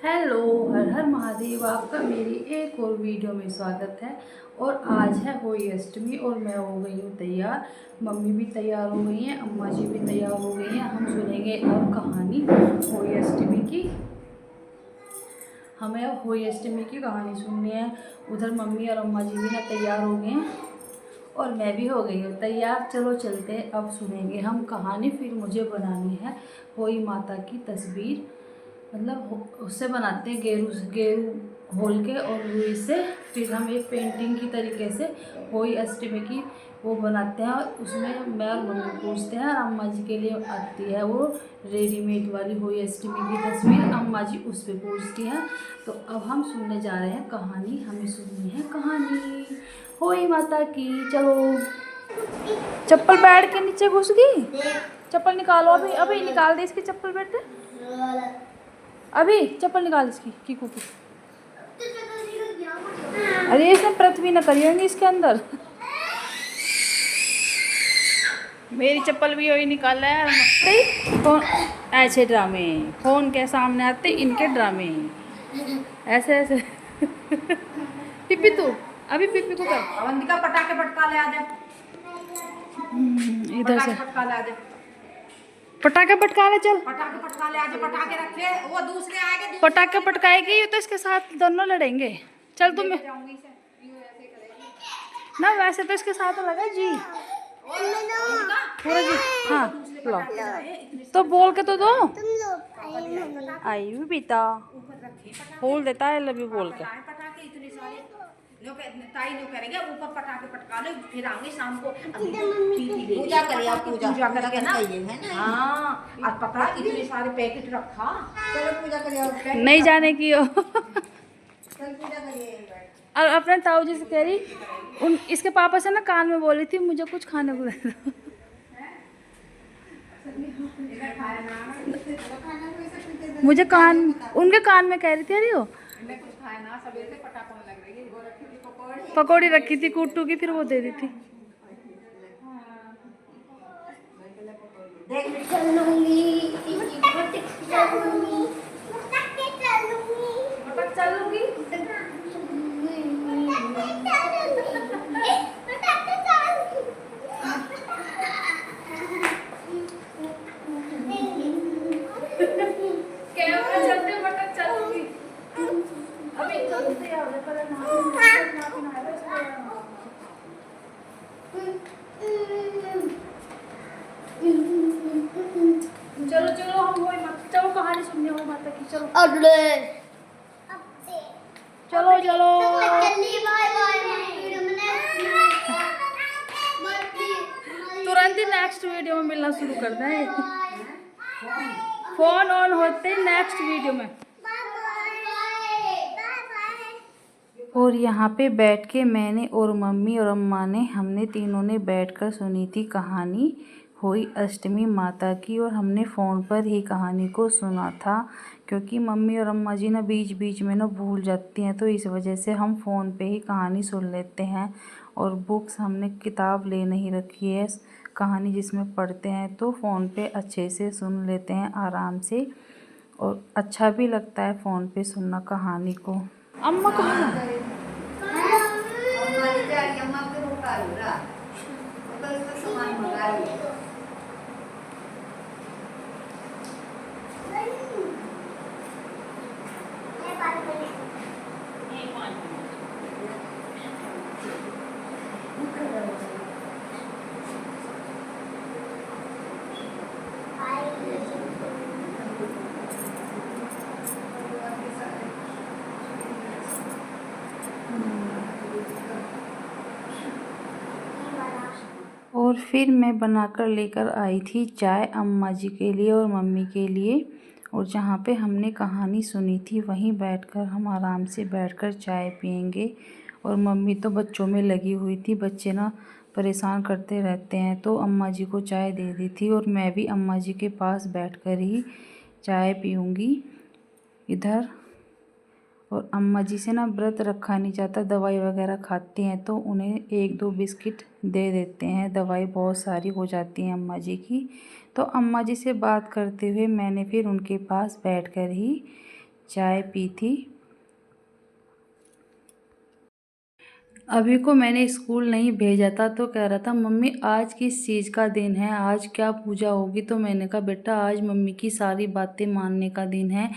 Hello, हर हर महादेव। आपका मेरी एक और वीडियो में स्वागत है। और आज है होली अष्टमी और मैं हो गई हूँ तैयार। मम्मी भी तैयार हो गई हैं, अम्मा जी भी तैयार हो गई हैं। हम सुनेंगे अब कहानी होली अष्टमी की। हमें अब होली अष्टमी की कहानी सुननी है। उधर मम्मी और अम्मा जी भी ना तैयार हो गए हैं और मैं भी हो गई हूँ तैयार। चलो चलते, अब सुनेंगे हम कहानी। फिर मुझे बनानी है होली माता की तस्वीर, मतलब उससे बनाते हैं गेरू गेरू घोल के और रुई से। फिर हम एक पेंटिंग की तरीके से होली अष्टमी की वो बनाते हैं और उसमें मैं और मम्मी पूछते हैं और अम्मा जी के लिए आती है वो रेडीमेड वाली होली अष्टमी की तस्वीर। अम्मा जी उस पर पूछती हैं। तो अब हम सुनने जा रहे हैं कहानी। हमें सुननी है कहानी होली माता की। चलो। चप्पल बैठ के नीचे घुस गई। चप्पल निकालो, अभी अभी निकाल दे इसकी चप्पल। बैठे अभी चप्पल निकाल इसकी कीकू की। अरे इसने पृथ्वी न करी होंगी इसके अंदर। मेरी चप्पल भी वही निकाला है। फोन ऐसे ड्रामे, फोन के सामने आते इनके ड्रामे ऐसे ऐसे। पिप्पी तू अभी पिप्पी को कर। अवंतिका पटाखे पटका ले आ जा। इधर से पटका ले आ जा। पटाखे पटका ले। चल पटाखे पटका ले आ जा। पटाखे रखे वो दूसरे आएंगे। पटाखे पटकाएगी ये तो इसके साथ दोनों लड़ेंगे। चल तुम ना, वैसे तो इसके साथ लगा जी पूरा जी। हाँ लो, तो बोल के तो दो। आई भी पीता बोल देता है लवी बोल के। पटाखे इतने सारे ताई ने करेंगे ऊपर पटाखे पटका लो। फिर आएंगे शाम को पूजा करिए। पूजा करके ना हाँ। और पता इतने सारे पैकेट रखा। चलो पूजा करिए। नहीं जाने की हो। चल पूजा करिए। और अपने ताऊ जी से कह रही उन इसके पापा से ना कान में बोली थी मुझे कुछ खाने को दे दो। मुझे कान उनके कान में कह रही थी। अरे हो पकौड़ी रखी थी कुट्टू की, फिर वो दे दी थी। चलो चलो हम वही मत चलो कहानी सुनने हो माता की। चलो चलो चलो तुरंत ही नेक्स्ट वीडियो में मिलना शुरू कर दें। फोन ऑन होते नेक्स्ट वीडियो में। और यहाँ पे बैठ के मैंने और मम्मी और अम्मा ने हमने तीनों ने बैठकर सुनी थी कहानी होली अष्टमी माता की। और हमने फ़ोन पर ही कहानी को सुना था क्योंकि मम्मी और अम्मा जी ना बीच बीच में ना भूल जाती हैं, तो इस वजह से हम फ़ोन पे ही कहानी सुन लेते हैं। और बुक्स हमने किताब ले नहीं रखी है कहानी जिसमें पढ़ते हैं, तो फ़ोन पे अच्छे से सुन लेते हैं आराम से। और अच्छा भी लगता है फ़ोन पे सुनना कहानी को। अम्मा कहाँ और फिर मैं बनाकर लेकर आई थी चाय अम्मा जी के लिए और मम्मी के लिए। और जहाँ पे हमने कहानी सुनी थी वहीं बैठकर हम आराम से बैठकर चाय पियेंगे। और मम्मी तो बच्चों में लगी हुई थी, बच्चे ना परेशान करते रहते हैं, तो अम्मा जी को चाय दे दी थी। और मैं भी अम्मा जी के पास बैठकर ही चाय पीऊँगी इधर। और अम्मा जी से ना व्रत रखा नहीं जाता, दवाई वगैरह खाती हैं तो उन्हें एक दो बिस्किट दे देते हैं, दवाई बहुत सारी हो जाती है अम्मा जी की। तो अम्मा जी से बात करते हुए मैंने फिर उनके पास बैठकर ही चाय पी थी। अभी को मैंने स्कूल नहीं भेजा था तो कह रहा था मम्मी आज किस चीज़ का दिन है, आज क्या पूजा होगी। तो मैंने कहा बेटा आज मम्मी की सारी बातें मानने का दिन है,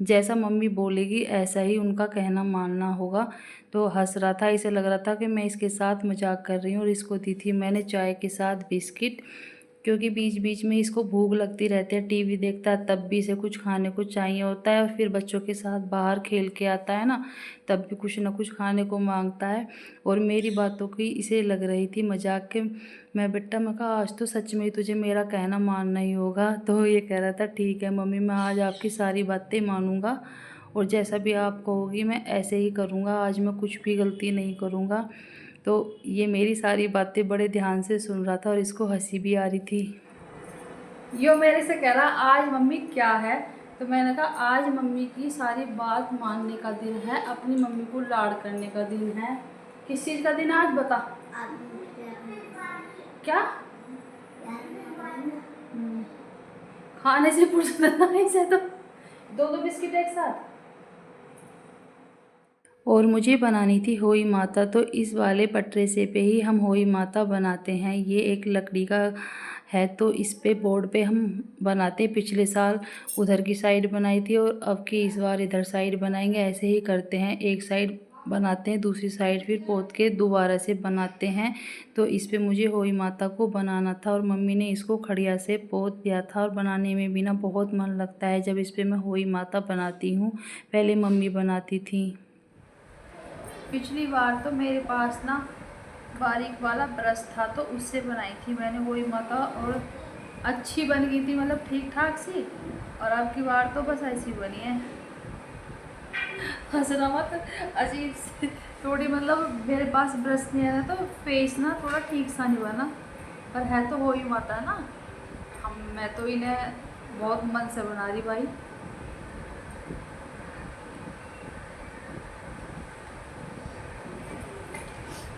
जैसा मम्मी बोलेगी ऐसा ही उनका कहना मानना होगा। तो हंस रहा था, इसे लग रहा था कि मैं इसके साथ मजाक कर रही हूँ और इसको दी थी मैंने चाय के साथ बिस्किट, क्योंकि बीच बीच में इसको भूख लगती रहती है, टीवी देखता है तब भी इसे कुछ खाने को चाहिए होता है, और फिर बच्चों के साथ बाहर खेल के आता है ना तब भी कुछ ना कुछ खाने को मांगता है। और मेरी बातों की इसे लग रही थी मजाक के। मैं कहा आज तो सच में ही तुझे मेरा कहना मानना ही होगा। तो ये कह रहा था ठीक है मम्मी मैं आज आपकी सारी बातें मानूंगा और जैसा भी आप कहोगी मैं ऐसे ही करूँगा, आज मैं कुछ भी गलती नहीं करूँगा। तो ये मेरी सारी बातें बड़े ध्यान से सुन रहा था और इसको हंसी भी आ रही थी। यो मेरे से कह रहा आज मम्मी क्या है, तो मैंने कहा आज मम्मी की सारी बात मानने का दिन है, अपनी मम्मी को लाड़ करने का दिन है। किस चीज़ का दिन है आज बता। क्या खाने से पूछना ऐसे तो दो बिस्किट एक साथ। और मुझे बनानी थी होई माता, तो इस वाले पटरे से पे ही हम होई माता बनाते हैं। ये एक लकड़ी का है तो इस पे बोर्ड पे हम बनाते हैं। पिछले साल उधर की साइड बनाई थी और अब की इस बार इधर साइड बनाएंगे। ऐसे ही करते हैं, एक साइड बनाते हैं दूसरी साइड फिर पोत के दोबारा से बनाते हैं। तो इस पे मुझे होई माता को बनाना था और मम्मी ने इसको खड़िया से पोत दिया था। और बनाने में भी ना बहुत मन लगता है जब इस पे मैं होई माता बनाती हूँ, पहले मम्मी बनाती थी। पिछली बार तो मेरे पास ना बारीक वाला ब्रश था तो उससे बनाई थी मैंने वही माता और अच्छी बन गई थी, मतलब ठीक ठाक सी। और अब की बार तो बस ऐसी बनी है। हंसना मत, अजीब सी थोड़ी, मतलब मेरे पास ब्रश नहीं आया तो फेस ना थोड़ा ठीक सा नहीं बना, पर है तो वही माता है ना। मैं तो इन्हें बहुत मन से बना रही भाई।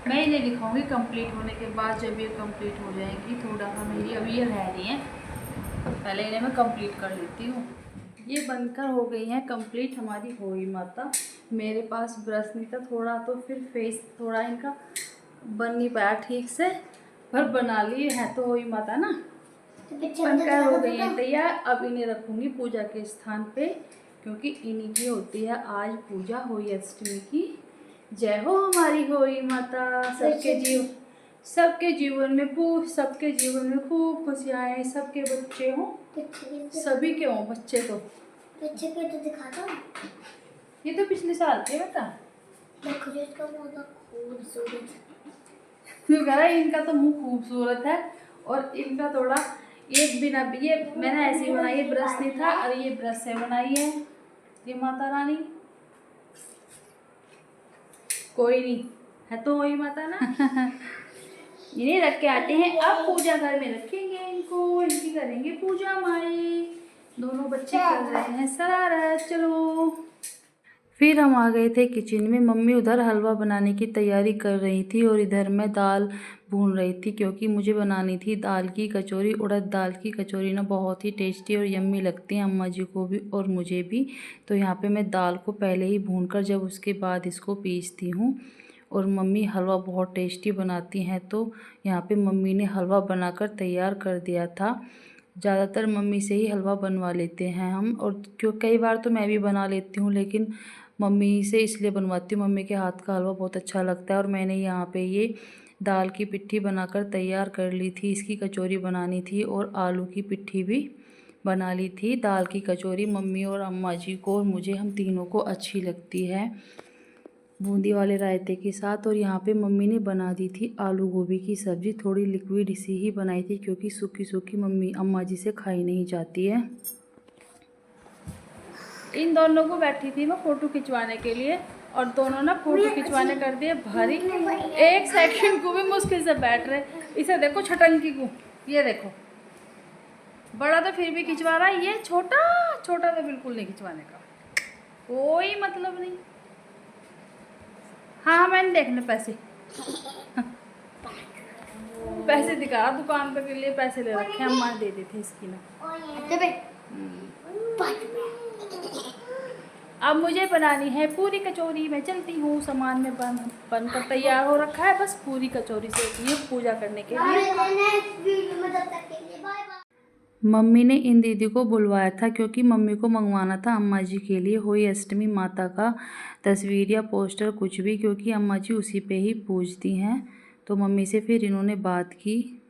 मैं इन्हें दिखाऊंगी कंप्लीट होने के बाद, जब ये कंप्लीट हो जाएंगी। थोड़ा सा मेरी अभी ये रह रही हैं, पहले इन्हें मैं कंप्लीट कर लेती हूँ। ये बनकर हो गई हैं कंप्लीट हमारी होई माता। मेरे पास ब्रश नहीं था थोड़ा, तो फिर फेस थोड़ा इनका बन नहीं पाया ठीक से, पर बना ली है तो होई माता ना। बनकर हो गई हैं तैयार। अब इन्हें रखूँगी पूजा के स्थान पे, क्योंकि इन्हीं की होती है आज पूजा होई अष्टमी की। जय हो हमारी होई माता। सबके जीवन में सबके जीवन में खूब खुशियाँ आए, सबके बच्चे हों, सभी के हों बच्चे। तो पीछे के तो दिखाता हूँ। ये तो पिछले साल थे बेटा। देखो इसका मुंह खूबसूरत। क्यों कह रहा है इनका तो मुँह खूबसूरत है और इनका थोड़ा ये बिना, ये मैंने ऐसी बनाई है, ब्रश नहीं था और ये ब्रश से बनाई है ये माता रानी। कोई नहीं है तो वही माता ना। इन्हें रख के आते हैं, अब पूजा घर में रखेंगे इनको, इनकी करेंगे पूजा। माई दोनों बच्चे कर रहे हैं शरारत। चलो फिर हम आ गए थे किचन में। मम्मी उधर हलवा बनाने की तैयारी कर रही थी और इधर मैं दाल भून रही थी, क्योंकि मुझे बनानी थी दाल की कचौरी। उड़द दाल की कचौरी ना बहुत ही टेस्टी और यम्मी लगती हैं अम्मा जी को भी और मुझे भी। तो यहाँ पे मैं दाल को पहले ही भूनकर जब उसके बाद इसको पीसती हूँ। और मम्मी हलवा बहुत टेस्टी बनाती हैं, तो यहाँ पे मम्मी ने हलवा बनाकर तैयार कर दिया था। ज़्यादातर मम्मी से ही हलवा बनवा लेते हैं हम, और क्यों कई बार तो मैं भी बना लेती हूँ, लेकिन मम्मी से इसलिए बनवाती हूँ, मम्मी के हाथ का हलवा बहुत अच्छा लगता है। और मैंने यहाँ पे ये दाल की पिट्ठी बनाकर तैयार कर ली थी। इसकी कचौरी बनानी थी और आलू की पिट्ठी भी बना ली थी। दाल की कचौरी मम्मी और अम्मा जी को और मुझे, हम तीनों को अच्छी लगती है बूंदी वाले रायते के साथ। और यहाँ पे मम्मी ने बना दी थी आलू गोभी की सब्ज़ी। थोड़ी लिक्विड सी ही बनाई थी, क्योंकि सूखी सूखी मम्मी अम्मा जी से खाई नहीं जाती है। इन दोनों को बैठी थी मैं फ़ोटो खिंचवाने के लिए, और दोनों ना फ़ोटो खिंचवाने कर दिए भारी। एक सेकंड को भी मुश्किल से बैठ रहे। इसे देखो छटंकी को, ये देखो बड़ा तो फिर भी खिंचवा रहा है, ये छोटा छोटा तो बिल्कुल नहीं खिंचवाने का कोई मतलब नहीं। हाँ मैंने देखने पैसे पैसे दिखा, दुकान पे के लिए पैसे ले रखे हैं, अम्मा दे दी थी इसकी ना। अब मुझे बनानी है पूरी कचौरी। मैं चलती हूँ, सामान में बनकर तैयार हो रखा है, बस पूरी कचौरी सेकनी है पूजा करने के लिए। मम्मी ने इन दीदी को बुलवाया था क्योंकि मम्मी को मंगवाना था अम्मा जी के लिए होई अष्टमी माता का तस्वीर या पोस्टर कुछ भी, क्योंकि अम्मा जी उसी पे ही पूजती हैं। तो मम्मी से फिर इन्होंने बात की।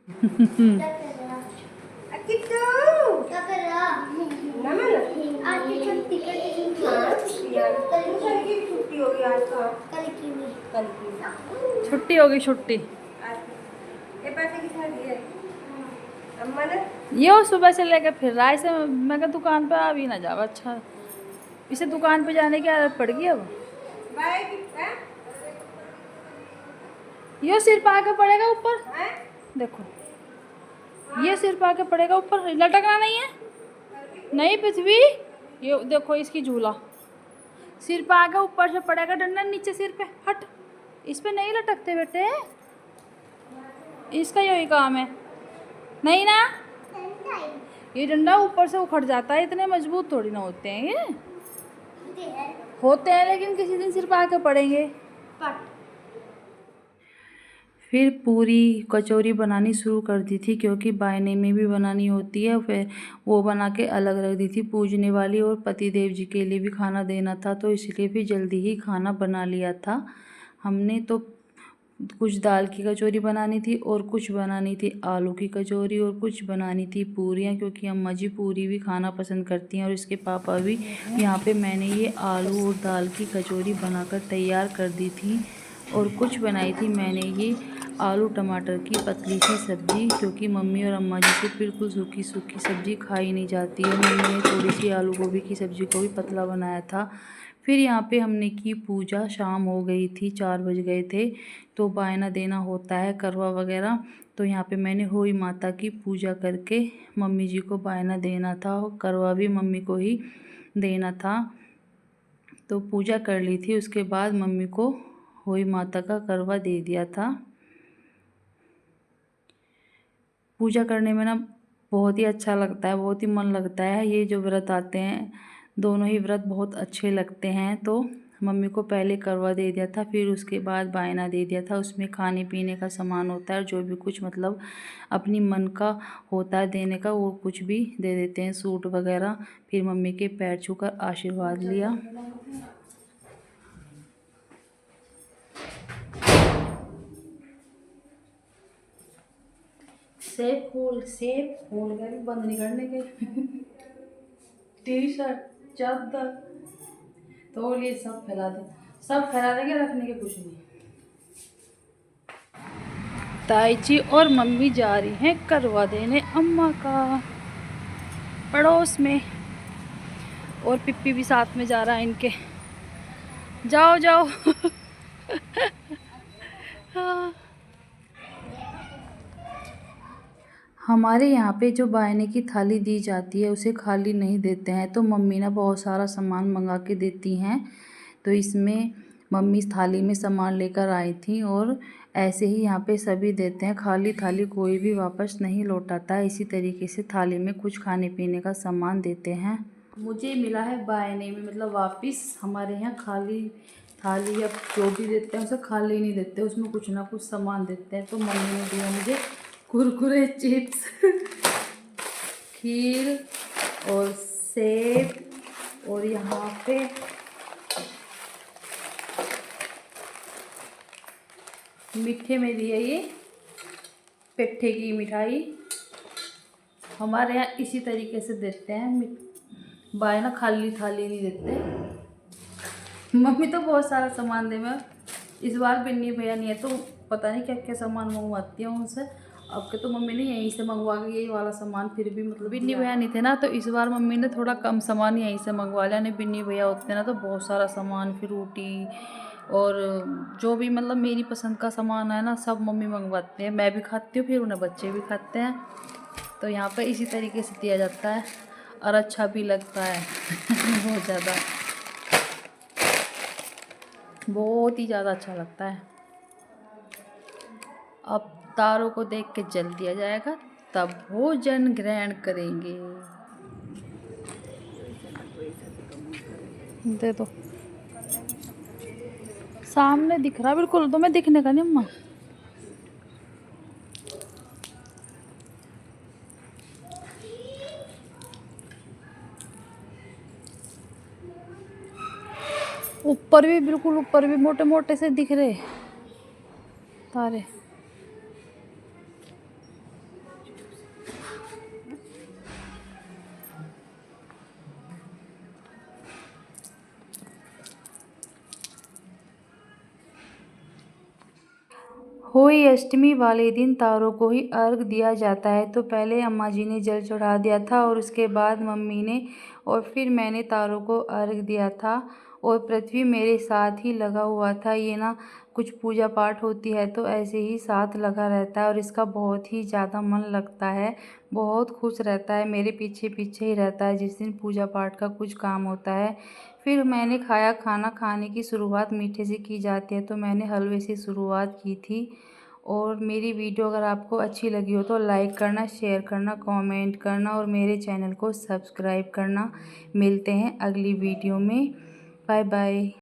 छुट्टी होगी छुट्टी। ये सुबह से लेकर फिर रहा है इसे, मैं कहा दुकान पे आ भी ना जावा। अच्छा, इसे दुकान पे जाने की आदत पड़ गई अब। ये सिर पा के पड़ेगा ऊपर, देखो ये सिर पा के पड़ेगा ऊपर, लटकना नहीं है। नहीं पृथ्वी, ये देखो इसकी झूला, सिर पे आके ऊपर से पड़ेगा डंडा नीचे सिर पे। हट, इस पे नहीं लटकते बेटे, इसका यही काम है। नहीं ना, ये डंडा ऊपर से उखड़ जाता है, इतने मजबूत थोड़ी ना होते हैं ये। होते हैं लेकिन किसी दिन सिर पे आके पड़ेंगे। फिर पूरी कचौरी बनानी शुरू कर दी थी, क्योंकि बायने में भी बनानी होती है। फिर वो बना के अलग रख दी थी पूजने वाली, और पति देव जी के लिए भी खाना देना था, तो इसलिए फिर जल्दी ही खाना बना लिया था हमने। तो कुछ दाल की कचौरी बनानी थी, और कुछ बनानी थी आलू की कचौरी, और कुछ बनानी थी पूरियाँ, क्योंकि अम्मा जी पूरी भी खाना पसंद करती हैं और इसके पापा भी। यहाँ पे मैंने ये आलू और दाल की कचौरी बनाकर तैयार कर दी थी। और कुछ बनाई थी मैंने ये आलू टमाटर की पतली सी सब्ज़ी, क्योंकि मम्मी और अम्मा जी से बिल्कुल सूखी सूखी सब्ज़ी खाई नहीं जाती है। मम्मी ने थोड़ी सी आलू गोभी की सब्ज़ी को भी पतला बनाया था। फिर यहाँ पे हमने की पूजा, शाम हो गई थी, 4 बज गए थे। तो बायना देना होता है करवा वगैरह, तो यहाँ पे मैंने होई माता की पूजा करके मम्मी जी को बायना देना था, और करवा भी मम्मी को ही देना था। तो पूजा कर ली थी, उसके बाद मम्मी को होई माता का करवा दे दिया था। पूजा करने में ना बहुत ही अच्छा लगता है, बहुत ही मन लगता है। ये जो व्रत आते हैं, दोनों ही व्रत बहुत अच्छे लगते हैं। तो मम्मी को पहले करवा दे दिया था, फिर उसके बाद बायना दे दिया था। उसमें खाने पीने का सामान होता है, और जो भी कुछ मतलब अपनी मन का होता है देने का, वो कुछ भी दे देते हैं, सूट वगैरह। फिर मम्मी के पैर छूकर आशीर्वाद लिया। सेब खोल के भी बंद नहीं करने के। टी शर्ट, चादर, तौलिए सब फैला देंगे, रखने के कुछ नहीं। ताई जी और मम्मी जा रही हैं करवा देने अम्मा का पड़ोस में, और पिप्पी भी साथ में जा रहा है इनके। जाओ जाओ। हाँ। हमारे यहाँ पे जो बायने की थाली दी जाती है उसे खाली नहीं देते हैं, तो मम्मी ना बहुत सारा सामान मंगा के देती हैं। तो इसमें मम्मी थाली में सामान लेकर आई थी, और ऐसे ही यहाँ पे सभी देते हैं, खाली थाली कोई भी वापस नहीं लौटाता है। इसी तरीके से थाली में कुछ खाने पीने का सामान देते हैं। मुझे मिला है बायने में, मतलब वापस। हमारे यहाँ खाली थाली या जो भी देते हैं उसे खाली नहीं देते, उसमें कुछ ना कुछ सामान देते हैं। तो मम्मी ने दिया मुझे कुरकुरे, चिप्स, खीर और सेब, और यहाँ पे मीठे में दिया ये पेठे की मिठाई। हमारे यहाँ इसी तरीके से देते हैं, बायना खाली थाली नहीं देते। मम्मी तो बहुत सारा सामान दे, मैं इस बार बिन्नी भैया नहीं है तो पता नहीं क्या क्या सामान मंगवाती हूँ उनसे। अब के तो मम्मी ने यहीं से मंगवा के यही वाला सामान, फिर भी मतलब बिन्नी भैया नहीं थे ना, तो इस बार मम्मी ने थोड़ा कम सामान यहीं से मंगवा लिया। नहीं बिन्नी भैया होते ना तो बहुत सारा सामान, फ्रूटी और जो भी मतलब मेरी पसंद का सामान है ना, सब मम्मी मंगवाते हैं। मैं भी खाती हूँ, फिर उन्हें बच्चे भी खाते हैं। तो यहाँ पर इसी तरीके से दिया जाता है, और अच्छा भी लगता है। बहुत ज़्यादा, बहुत ही ज़्यादा अच्छा लगता है। अब तारों को देख के जल दिया जाएगा, तब भोजन ग्रहण करेंगे। दे दो, सामने दिख रहा बिल्कुल, तुम्हें दिखने का नहीं अम्मा। ऊपर भी बिल्कुल, ऊपर भी मोटे मोटे से दिख रहे तारे। होली अष्टमी वाले दिन तारों को ही अर्घ दिया जाता है। तो पहले अम्मा जी ने जल चढ़ा दिया था और उसके बाद मम्मी ने, और फिर मैंने तारों को अर्घ दिया था। और पृथ्वी मेरे साथ ही लगा हुआ था। ये ना कुछ पूजा पाठ होती है तो ऐसे ही साथ लगा रहता है और इसका बहुत ही ज़्यादा मन लगता है, बहुत खुश रहता है, मेरे पीछे पीछे ही रहता है जिस दिन पूजा पाठ का कुछ काम होता है। फिर मैंने खाया, खाना खाने की शुरुआत मीठे से की जाती है तो मैंने हलवे से शुरुआत की थी। और मेरी वीडियो अगर आपको अच्छी लगी हो तो लाइक करना, शेयर करना, कमेंट करना और मेरे चैनल को सब्सक्राइब करना। मिलते हैं अगली वीडियो में। Bye bye.